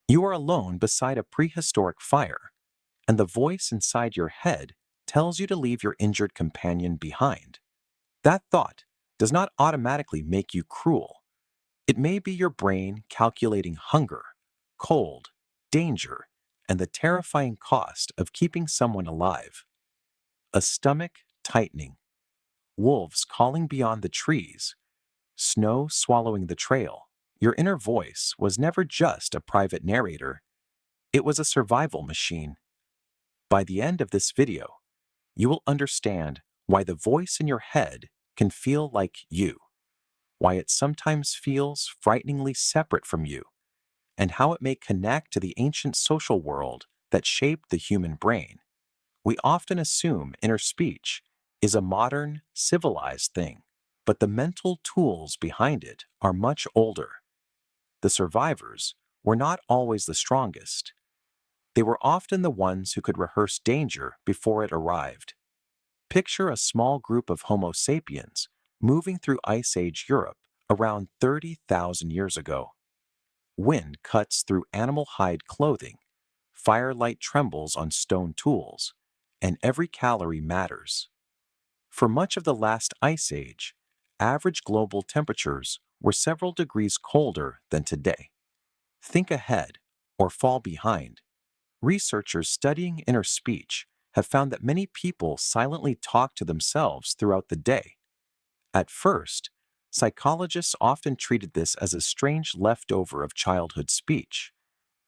You are alone beside a prehistoric fire, and the voice inside your head tells you to leave your injured companion behind. That thought does not automatically make you cruel. It may be your brain calculating hunger, cold, danger, and the terrifying cost of keeping someone alive. A stomach tightening, wolves calling beyond the trees, snow swallowing the trail. Your inner voice was never just a private narrator, it was a survival machine. By the end of this video, you will understand why the voice in your head can feel like you, why it sometimes feels frighteningly separate from you, and how it may connect to the ancient social world that shaped the human brain. We often assume inner speech is a modern, civilized thing, but the mental tools behind it are much older. The survivors were not always the strongest. They were often the ones who could rehearse danger before it arrived. Picture a small group of Homo sapiens moving through Ice Age Europe around 30,000 years ago. Wind cuts through animal hide clothing, firelight trembles on stone tools, and every calorie matters. For much of the last ice age, average global temperatures were several degrees colder than today. Think ahead or fall behind. Researchers studying inner speech have found that many people silently talk to themselves throughout the day. At first, psychologists often treated this as a strange leftover of childhood speech.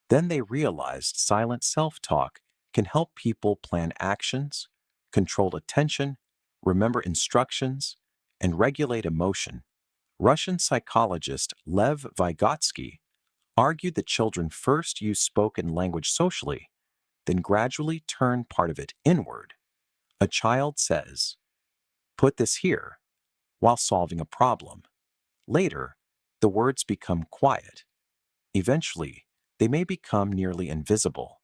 Then they realized silent self-talk can help people plan actions, control attention, remember instructions, and regulate emotion. Russian psychologist Lev Vygotsky argued that children first use spoken language socially, then gradually turn part of it inward. A child says, "Put this here," while solving a problem. Later, the words become quiet. Eventually, they may become nearly invisible.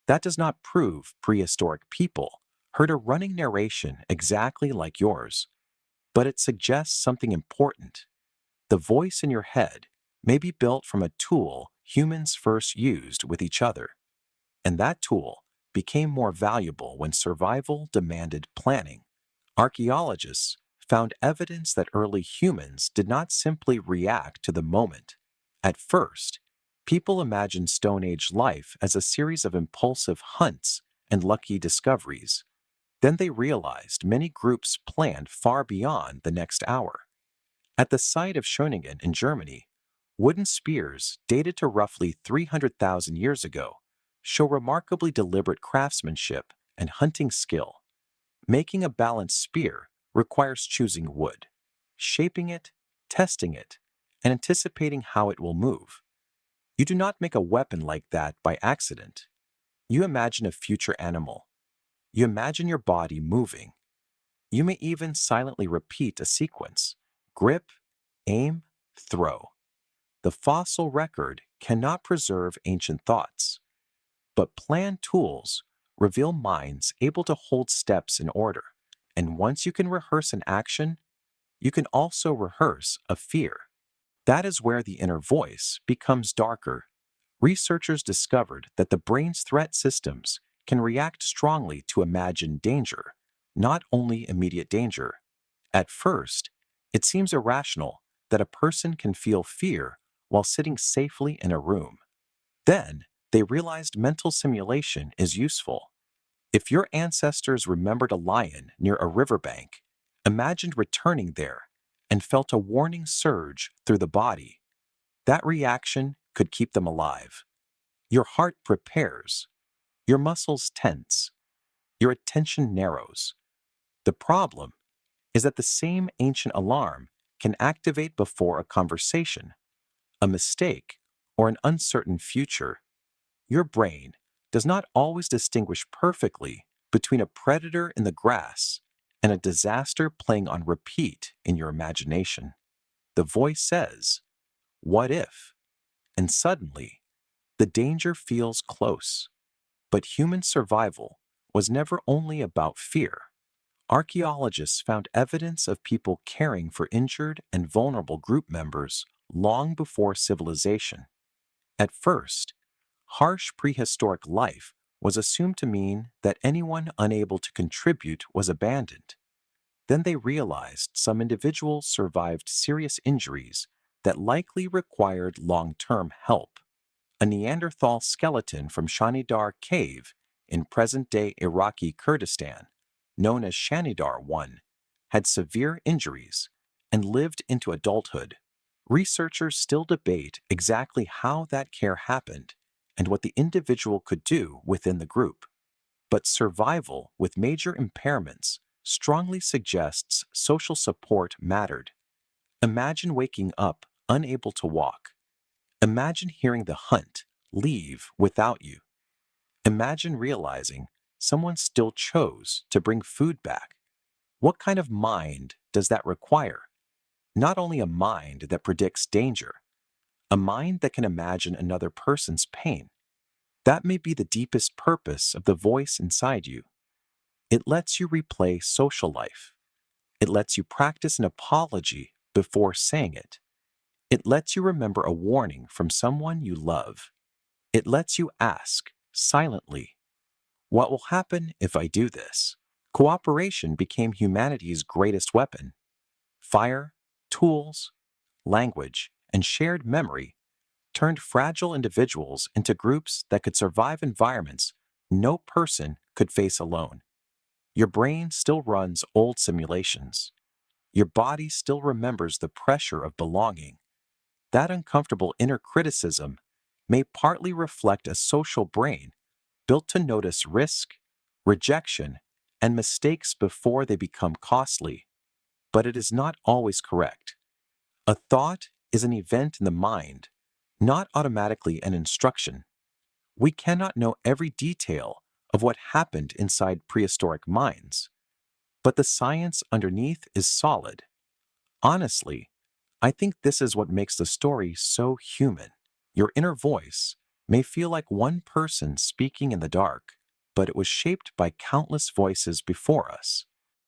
That does not prove prehistoric people heard a running narration exactly like yours, but it suggests something important. The voice in your head may be built from a tool humans first used with each other, and that tool became more valuable when survival demanded planning. Archaeologists found evidence that early humans did not simply react to the moment. At first, people imagined Stone Age life as a series of impulsive hunts and lucky discoveries. Then they realized many groups planned far beyond the next hour. At the site of Schöningen in Germany, wooden spears dated to roughly 300,000 years ago show remarkably deliberate craftsmanship and hunting skill. Making a balanced spear requires choosing wood, shaping it, testing it, and anticipating how it will move. You do not make a weapon like that by accident. You imagine a future animal. You imagine your body moving. You may even silently repeat a sequence: grip, aim, throw. The fossil record cannot preserve ancient thoughts, but planned tools reveal minds able to hold steps in order. And once you can rehearse an action, you can also rehearse a fear. That is where the inner voice becomes darker. Researchers discovered that the brain's threat systems can react strongly to imagined danger, not only immediate danger. At first, it seems irrational that a person can feel fear while sitting safely in a room. Then, they realized mental simulation is useful. If your ancestors remembered a lion near a riverbank, imagined returning there, and felt a warning surge through the body, that reaction could keep them alive. Your heart prepares, your muscles tense, your attention narrows. The problem is that the same ancient alarm can activate before a conversation, a mistake, or an uncertain future. Your brain does not always distinguish perfectly between a predator in the grass and a disaster playing on repeat in your imagination. The voice says, "What if?" And suddenly, the danger feels close. But human survival was never only about fear. Archaeologists found evidence of people caring for injured and vulnerable group members long before civilization. At first, Harsh prehistoric life was assumed to mean that anyone unable to contribute was abandoned. Then they realized some individuals survived serious injuries that likely required long-term help. A Neanderthal skeleton from Shanidar Cave in present-day Iraqi Kurdistan, known as Shanidar I, had severe injuries and lived into adulthood. Researchers still debate exactly how that care happened and what the individual could do within the group. But survival with major impairments strongly suggests social support mattered. Imagine waking up unable to walk. Imagine hearing the hunt leave without you. Imagine realizing someone still chose to bring food back. What kind of mind does that require? Not only a mind that predicts danger, a mind that can imagine another person's pain. That may be the deepest purpose of the voice inside you. It lets you replay social life. It lets you practice an apology before saying it. It lets you remember a warning from someone you love. It lets you ask, silently, what will happen if I do this? Cooperation became humanity's greatest weapon. Fire, tools, language, and shared memory turned fragile individuals into groups that could survive environments no person could face alone. Your brain still runs old simulations. Your body still remembers the pressure of belonging. That uncomfortable inner criticism may partly reflect a social brain built to notice risk, rejection, and mistakes before they become costly. But it is not always correct. A thought is an event in the mind, not automatically an instruction. We cannot know every detail of what happened inside prehistoric minds, but the science underneath is solid. Honestly, I think this is what makes the story so human. Your inner voice may feel like one person speaking in the dark, but it was shaped by countless voices before us.